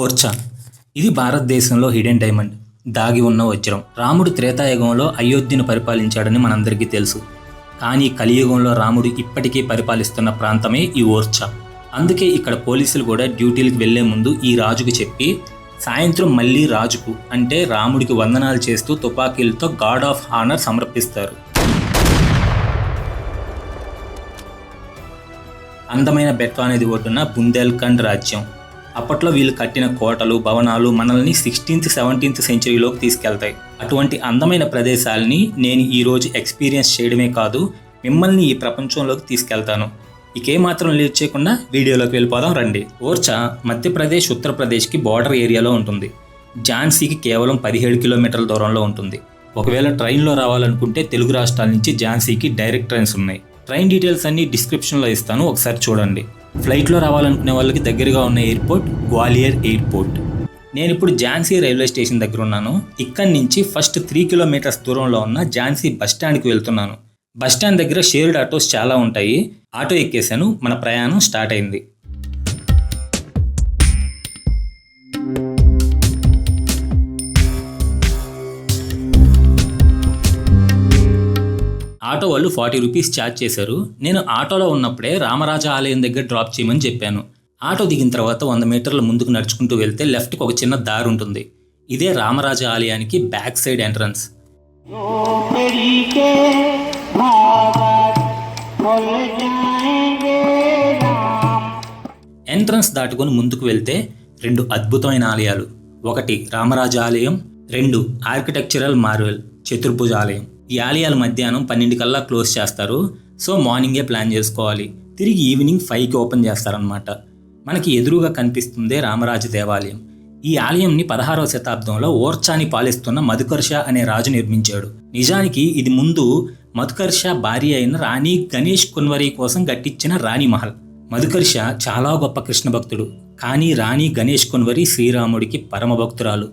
ఓర్చా ఇది భారతదేశంలో hidden diamond, దాగి ఉన్న వజ్రం. రాముడు త్రేతాయుగంలో అయోధ్యను పరిపాలించాడని మనందరికీ తెలుసు. కానీ కలియుగంలో రాముడు ఇప్పటికీ పరిపాలిస్తున్న ప్రాంతమే ఈ ఓర్చా. అందుకే ఇక్కడ పోలీసులు కూడా డ్యూటీలకు వెళ్లే ముందు ఈ రాజుకు చెప్పి సాయంత్రం మళ్ళీ రాజుకు అంటే రాముడికి వందనాలు చేస్తూ తుపాకీలతో గార్డ్ ఆఫ్ హానర్ సమర్పిస్తారు. అందమైన బెట్వా నది ఒడ్డున బుందేల్ఖండ్ రాజ్యం. అప్పట్లో వీళ్ళు కట్టిన కోటలు, భవనాలు మనల్ని 16th, 17th సెంచరీలోకి తీసుకెళ్తాయి. అటువంటి అందమైన ప్రదేశాలని నేను ఈరోజు ఎక్స్పీరియన్స్ చేయడమే కాదు, మిమ్మల్ని ఈ ప్రపంచంలోకి తీసుకెళ్తాను. ఇకేమాత్రం లేట్ చేయకుండా వీడియోలోకి వెళ్ళిపోదాం రండి. ఓర్చా మధ్యప్రదేశ్, ఉత్తరప్రదేశ్కి బార్డర్ ఏరియాలో ఉంటుంది. ఝాన్సీకి కేవలం 17 కిలోమీటర్ల దూరంలో ఉంటుంది. ఒకవేళ ట్రైన్లో రావాలనుకుంటే తెలుగు రాష్ట్రాల నుంచి ఝాన్సీకి డైరెక్ట్ ట్రైన్స్ ఉన్నాయి. ట్రైన్ డీటెయిల్స్ అన్ని డిస్క్రిప్షన్లో ఇస్తాను, ఒకసారి చూడండి. ఫ్లైట్లో రావాలనుకునే వాళ్ళకి దగ్గరగా ఉన్న ఎయిర్పోర్ట్ గ్వాలియర్ ఎయిర్పోర్ట్. నేను ఇప్పుడు ఝాన్సీ రైల్వే స్టేషన్ దగ్గర ఉన్నాను. ఇక్కడి నుంచి ఫస్ట్ 3 కిలోమీటర్స్ దూరంలో ఉన్న ఝాన్సీ బస్టాండ్కి వెళ్తున్నాను. బస్టాండ్ దగ్గర షేర్డ్ ఆటోస్ చాలా ఉంటాయి. ఆటో ఎక్కేసాను, మన ప్రయాణం స్టార్ట్ అయింది. ఆటో వాళ్ళు 40 రూపీస్ ఛార్జ్ చేశారు. నేను ఆటోలో ఉన్నప్పుడే రామరాజ ఆలయం దగ్గర డ్రాప్ చేయమని చెప్పాను. ఆటో దిగిన తర్వాత 100 మీటర్ల ముందుకు నడుచుకుంటూ వెళ్తే లెఫ్ట్కి ఒక చిన్న దారి ఉంటుంది. ఇదే రామరాజ ఆలయానికి బ్యాక్ సైడ్ ఎంట్రన్స్. ఎంట్రన్స్ దాటుకొని ముందుకు వెళ్తే 2 అద్భుతమైన ఆలయాలు. 1 రామరాజ ఆలయం, 2 ఆర్కిటెక్చరల్ మార్వెల్ చతుర్భుజ ఆలయం. ఈ ఆలయాలు మధ్యాహ్నం 12 కల్లా క్లోజ్ చేస్తారు. సో మార్నింగే ప్లాన్ చేసుకోవాలి. తిరిగి ఈవినింగ్ 5కి ఓపెన్ చేస్తారనమాట. మనకి ఎదురుగా కనిపిస్తుందే రామరాజ దేవాలయం. ఈ ఆలయంని 16వ శతాబ్దంలో ఓర్చాని పాలిస్తున్న మధుకర్ష అనే రాజు నిర్మించాడు. నిజానికి ఇది ముందు మధుకర్ష భార్య అయిన రాణి గణేష్ కున్వరి కోసం కట్టించిన రాణి మహల్. మధుకర్ష చాలా గొప్ప కృష్ణ భక్తుడు. కానీ రాణి గణేష్ కున్వరి శ్రీరాముడికి పరమ భక్తురాలు.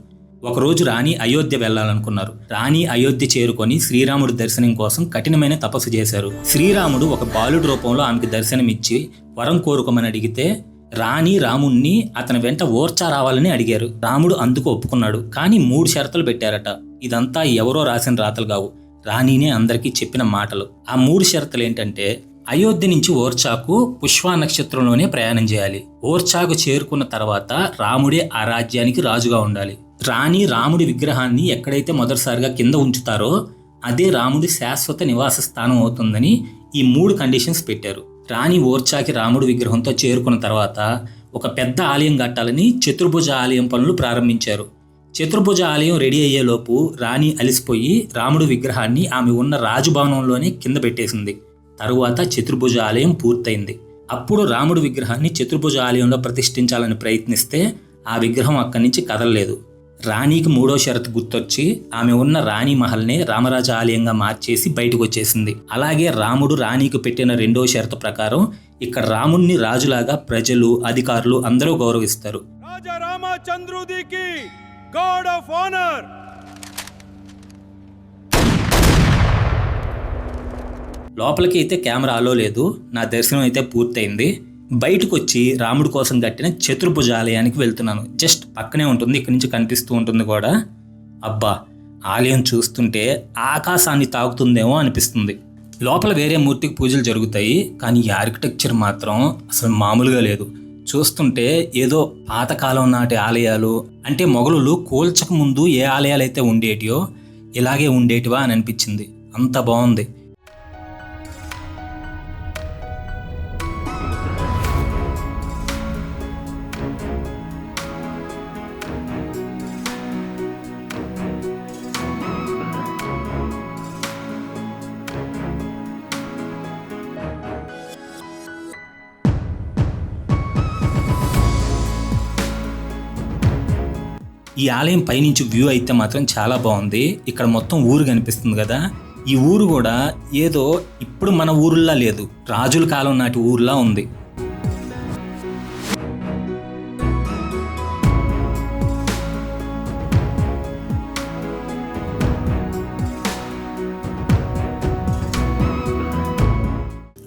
ఒకరోజు రాణి అయోధ్య వెళ్లాలనుకున్నారు. రాణి అయోధ్య చేరుకొని శ్రీరాముడి దర్శనం కోసం కఠినమైన తపస్సు చేశారు. శ్రీరాముడు ఒక బాలుడి రూపంలో ఆమెకి దర్శనమిచ్చి వరం కోరుకోమని అడిగితే రాణి రాముణ్ణి అతని వెంట ఓర్చా రావాలని అడిగారు. రాముడు అందుకు ఒప్పుకున్నాడు. కానీ 3 షరతులు పెట్టారట. ఇదంతా ఎవరో రాసిన రాతలు కావు, రాణినే అందరికీ చెప్పిన మాటలు. ఆ 3 షరతులు ఏంటంటే, అయోధ్య నుంచి ఓర్చాకు పుష్ప నక్షత్రంలోనే ప్రయాణం చేయాలి. ఓర్చాకు చేరుకున్న తర్వాత రాముడే ఆ రాజ్యానికి రాజుగా ఉండాలి. రాణి రాముడి విగ్రహాన్ని ఎక్కడైతే మొదటిసారిగా కింద ఉంచుతారో అదే రాముడి శాశ్వత నివాస స్థానం అవుతుందని ఈ 3 కండిషన్స్ పెట్టారు. రాణి ఓర్చాకి రాముడి విగ్రహంతో చేరుకున్న తర్వాత ఒక పెద్ద ఆలయం కట్టాలని చతుర్భుజ ఆలయం పనులు ప్రారంభించారు. చతుర్భుజ ఆలయం రెడీ అయ్యేలోపు రాణి అలిసిపోయి రాముడి విగ్రహాన్ని ఆమె ఉన్న రాజభవనంలోనే కింద పెట్టేసింది. తరువాత చతుర్భుజ ఆలయం పూర్తయింది. అప్పుడు రాముడి విగ్రహాన్ని చతుర్భుజ ఆలయంలో ప్రతిష్ఠించాలని ప్రయత్నిస్తే ఆ విగ్రహం అక్కడి నుంచి కదలలేదు. రాణికి 3వ షరతు గుర్తొచ్చి ఆమె ఉన్న రాణి మహల్నే రామరాజ ఆలయంగా మార్చేసి బయటకు వచ్చేసింది. అలాగే రాముడు రాణికి పెట్టిన 2వ షరతు ప్రకారం ఇక్కడ రాముణ్ణి రాజులాగా ప్రజలు, అధికారులు అందరూ గౌరవిస్తారు. రాజా రామచంద్రుడికి గార్డ్ ఆఫ్ హానర్. లోపలికి అయితే కెమెరా అలో లేదు. నా దర్శనం అయితే పూర్తయింది. బయటకు వచ్చి రాముడి కోసం కట్టిన చతుర్భుజ ఆలయానికి వెళ్తున్నాను. జస్ట్ పక్కనే ఉంటుంది, ఇక్కడి నుంచి కనిపిస్తూ ఉంటుంది కూడా. అబ్బా, ఆలయం చూస్తుంటే ఆకాశాన్ని తాకుతుందేమో అనిపిస్తుంది. లోపల వేరే మూర్తికి పూజలు జరుగుతాయి, కానీ ఈ ఆర్కిటెక్చర్ మాత్రం అసలు మామూలుగా లేదు. చూస్తుంటే ఏదో పాతకాలం నాటి ఆలయాలు, అంటే మొఘలులు కూల్చక ముందు ఏ ఆలయాలు అయితే ఉండేటియో ఇలాగే ఉండేటివా అని అనిపించింది. అంత బాగుంది. ఈ ఆలయం పైనుంచి వ్యూ అయితే మాత్రం చాలా బాగుంది. ఇక్కడ మొత్తం ఊరు కనిపిస్తుంది కదా. ఈ ఊరు కూడా ఏదో ఇప్పుడు మన ఊరులా లేదు, రాజుల కాలం నాటి ఊరులా ఉంది.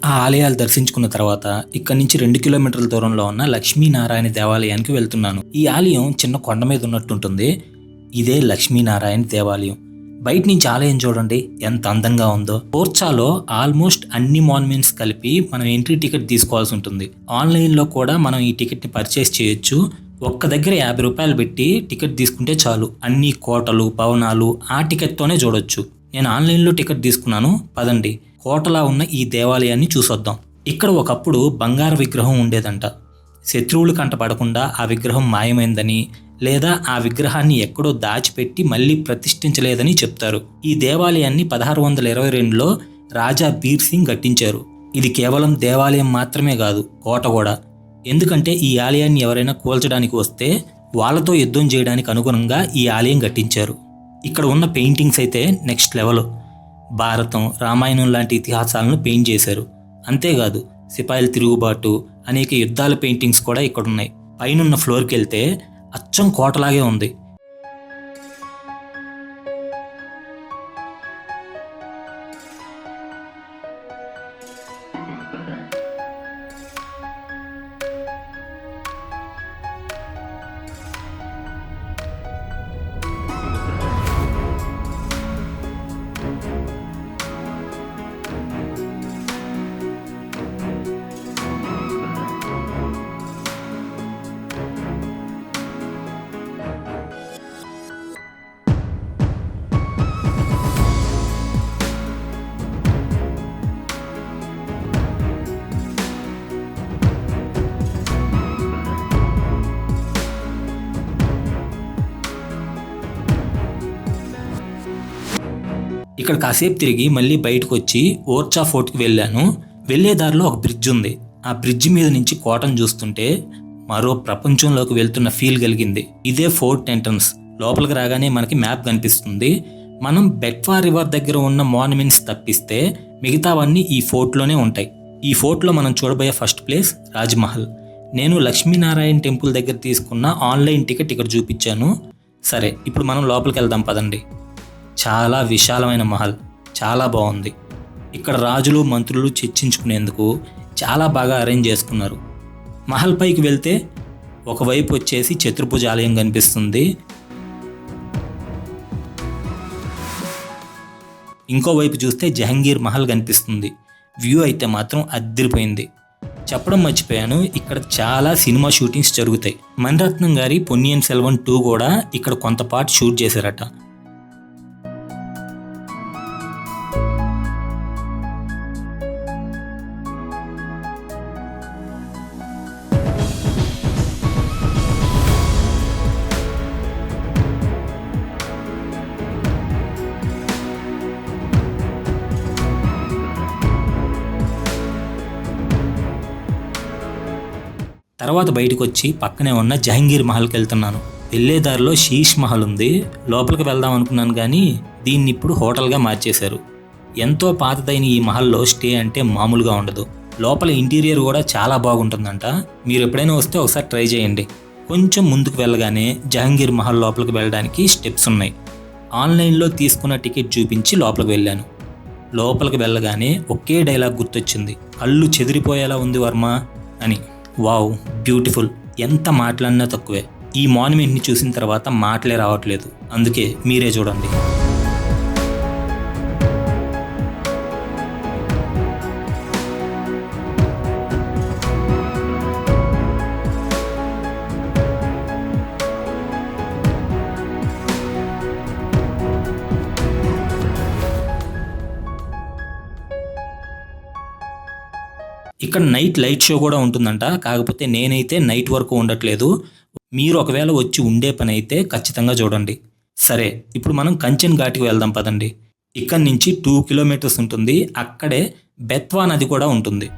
ఆ ఆలయాలు దర్శించుకున్న తర్వాత ఇక్కడి నుంచి 2 కిలోమీటర్ల దూరంలో ఉన్న లక్ష్మీనారాయణ దేవాలయానికి వెళ్తున్నాను. ఈ ఆలయం చిన్న కొండ మీద ఉన్నట్టుంటుంది. ఇదే లక్ష్మీనారాయణ దేవాలయం. బయట నుంచి ఆలయం చూడండి ఎంత అందంగా ఉందో. ఓర్చాలో ఆల్మోస్ట్ అన్ని మాన్యుమెంట్స్ కలిపి మనం ఎంట్రీ టికెట్ తీసుకోవాల్సి ఉంటుంది. ఆన్లైన్లో కూడా మనం ఈ టికెట్ని పర్చేస్ చేయొచ్చు. ఒక్క దగ్గర 50 రూపాయలు పెట్టి టికెట్ తీసుకుంటే చాలు. అన్ని కోటలు, భవనాలు ఆ టికెట్తోనే చూడొచ్చు. నేను ఆన్లైన్లో టికెట్ తీసుకున్నాను. పదండి కోటలా ఉన్న ఈ దేవాలయాన్ని చూసొద్దాం. ఇక్కడ ఒకప్పుడు బంగారు విగ్రహం ఉండేదంట. శత్రువులు కంటపడకుండా ఆ విగ్రహం మాయమైందని, లేదా ఆ విగ్రహాన్ని ఎక్కడో దాచిపెట్టి మళ్ళీ ప్రతిష్ఠించలేదని చెప్తారు. ఈ దేవాలయాన్ని 1622లో రాజా బీర్ సింగ్ కట్టించారు. ఇది కేవలం దేవాలయం మాత్రమే కాదు, కోట కూడా. ఎందుకంటే ఈ ఆలయాన్ని ఎవరైనా కూల్చడానికి వస్తే వాళ్ళతో యుద్ధం చేయడానికి అనుగుణంగా ఈ ఆలయం కట్టించారు. ఇక్కడ ఉన్న పెయింటింగ్స్ అయితే నెక్స్ట్ లెవెల్. భారతం, రామాయణం లాంటి ఇతిహాసాలను పెయింట్ చేశారు. అంతేకాదు సిపాయిల తిరుగుబాటు, అనేక యుద్ధాల పెయింటింగ్స్ కూడా ఇక్కడ ఉన్నాయి. పైనున్న ఫ్లోర్కి వెళ్తే అచ్చం కోటలాగే ఉంది. ఇక్కడ కాసేపు తిరిగి మళ్ళీ బయటకు వచ్చి ఓర్చా ఫోర్ట్కి వెళ్ళాను. వెళ్ళే దారిలో ఒక బ్రిడ్జ్ ఉంది. ఆ బ్రిడ్జ్ మీద నుంచి కోటను చూస్తుంటే మరో ప్రపంచంలోకి వెళ్తున్న ఫీల్ కలిగింది. ఇదే ఫోర్ట్ ఎంట్రన్స్. లోపలికి రాగానే మనకి మ్యాప్ కనిపిస్తుంది. మనం బెట్వా రివర్ దగ్గర ఉన్న మాన్యుమెంట్స్ తప్పిస్తే మిగతావన్నీ ఈ ఫోర్ట్లోనే ఉంటాయి. ఈ ఫోర్ట్లో మనం చూడబోయే ఫస్ట్ ప్లేస్ రాజ్మహల్. నేను లక్ష్మీనారాయణ టెంపుల్ దగ్గర తీసుకున్న ఆన్లైన్ టికెట్ ఇక్కడ చూపించాను. సరే, ఇప్పుడు మనం లోపలికి వెళ్దాం పదండి. చాలా విశాలమైన మహల్, చాలా బాగుంది. ఇక్కడ రాజులు, మంత్రులు చర్చించుకునేందుకు చాలా బాగా అరేంజ్ చేసుకున్నారు. మహల్ పైకి వెళ్తే ఒకవైపు వచ్చేసి చతుర్భుజ ఆలయం కనిపిస్తుంది. ఇంకోవైపు చూస్తే జహంగీర్ మహల్ కనిపిస్తుంది. వ్యూ అయితే మాత్రం అద్దిరిపోయింది. చెప్పడం మర్చిపోయాను, ఇక్కడ చాలా సినిమా షూటింగ్స్ జరుగుతాయి. మణిరత్నం గారి పొన్నియిన్ సెల్వన్ 2 కూడా ఇక్కడ కొంత పార్ట్ షూట్ చేశారట. తర్వాత బయటకు వచ్చి పక్కనే ఉన్న జహంగీర్ మహల్కి వెళ్తున్నాను. వెళ్ళేదారిలో శీష్ మహల్ ఉంది. లోపలికి వెళ్దాం అనుకున్నాను కానీ దీన్ని ఇప్పుడు హోటల్గా మార్చేశారు. ఎంతో పాతదైన ఈ మహల్లో స్టే అంటే మామూలుగా ఉండదు. లోపల ఇంటీరియర్ కూడా చాలా బాగుంటుందంట. మీరు ఎప్పుడైనా వస్తే ఒకసారి ట్రై చేయండి. కొంచెం ముందుకు వెళ్ళగానే జహంగీర్ మహల్ లోపలికి వెళ్ళడానికి స్టెప్స్ ఉన్నాయి. ఆన్లైన్లో తీసుకున్న టికెట్ చూపించి లోపలికి వెళ్ళాను. లోపలికి వెళ్ళగానే ఒకే డైలాగ్ గుర్తొచ్చింది, కళ్ళు చెదిరిపోయేలా ఉంది వర్మ అని. Wow, beautiful. ఎంత మాట్లాడినా తక్కువే. ఈ మాన్యుమెంట్ని చూసిన తర్వాత మాటలే రావట్లేదు. అందుకే మీరే చూడండి. ఇక్కడ నైట్ లైట్ షో కూడా ఉంటుందంట. కాకపోతే నేనైతే నైట్ వరకు ఉండట్లేదు. మీరు ఒకవేళ వచ్చి ఉండే పని అయితే ఖచ్చితంగా చూడండి. సరే, ఇప్పుడు మనం కంచన్ ఘాట్కి వెళ్దాం పదండి. ఇక్కడి నుంచి 2 కిలోమీటర్స్ ఉంటుంది. అక్కడే బెత్వా నది కూడా ఉంటుంది.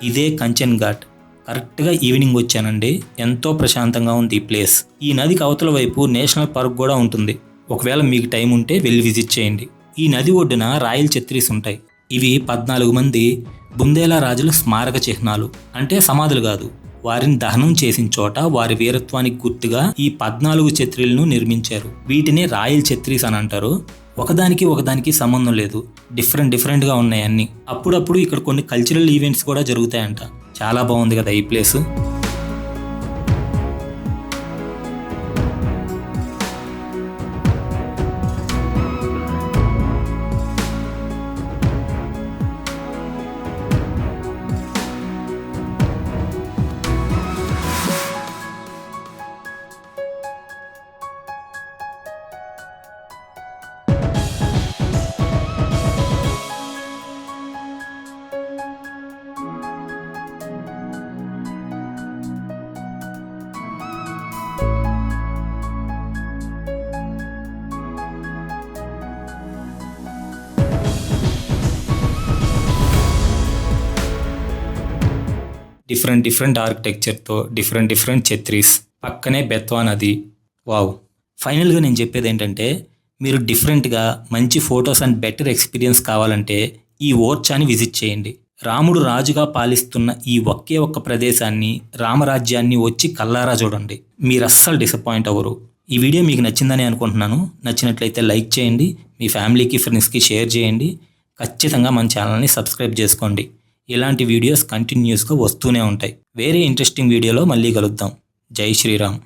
ఇదే కంచన్ ఘాట్. కరెక్ట్గా ఈవినింగ్ వచ్చానండి. ఎంతో ప్రశాంతంగా ఉంది ఈ ప్లేస్. ఈ నదికి అవతల వైపు నేషనల్ పార్క్ కూడా ఉంటుంది. ఒకవేళ మీకు టైం ఉంటే వెళ్ళి విజిట్ చేయండి. ఈ నది ఒడ్డున రాయల్ ఛత్రీస్ ఉంటాయి. ఇవి 14 మంది బుందేలా రాజుల స్మారక చిహ్నాలు, అంటే సమాధులు కాదు. వారిని దహనం చేసిన చోట వారి వీరత్వానికి గుర్తుగా ఈ 14 ఛత్రీలను నిర్మించారు. వీటిని రాయల్ ఛత్రీస్ అని అంటారు. ఒకదానికి సంబంధం లేదు, డిఫరెంట్గా ఉన్నాయి అన్ని. అప్పుడప్పుడు ఇక్కడ కొన్ని కల్చరల్ ఈవెంట్స్ కూడా జరుగుతాయంట. చాలా బాగుంది కదా ఈ ప్లేస్. డిఫరెంట్ ఆర్కిటెక్చర్తో డిఫరెంట్ ఛత్రీస్, పక్కనే బెత్వా నది. వావ్. ఫైనల్గా నేను చెప్పేది ఏంటంటే, మీరు డిఫరెంట్గా మంచి ఫొటోస్ అండ్ బెటర్ ఎక్స్పీరియన్స్ కావాలంటే ఈ ఓర్చాని విజిట్ చేయండి. రాముడు రాజుగా పాలిస్తున్న ఈ ఒక్క ప్రదేశాన్ని, రామరాజ్యాన్ని వచ్చి కల్లారా చూడండి. మీరు అస్సలు డిసప్పాయింట్ అవ్వరు. ఈ వీడియో మీకు నచ్చిందని అనుకుంటున్నాను. నచ్చినట్లయితే లైక్ చేయండి, మీ ఫ్యామిలీకి ఫ్రెండ్స్కి షేర్ చేయండి. ఖచ్చితంగా మన ఛానల్ని సబ్స్క్రైబ్ చేసుకోండి. ఇలాంటి వీడియోస్ కంటిన్యూస్గా వస్తూనే ఉంటాయి. వేరే ఇంట్రెస్టింగ్ వీడియోలో మళ్ళీ కలుద్దాం. జై శ్రీరామ్.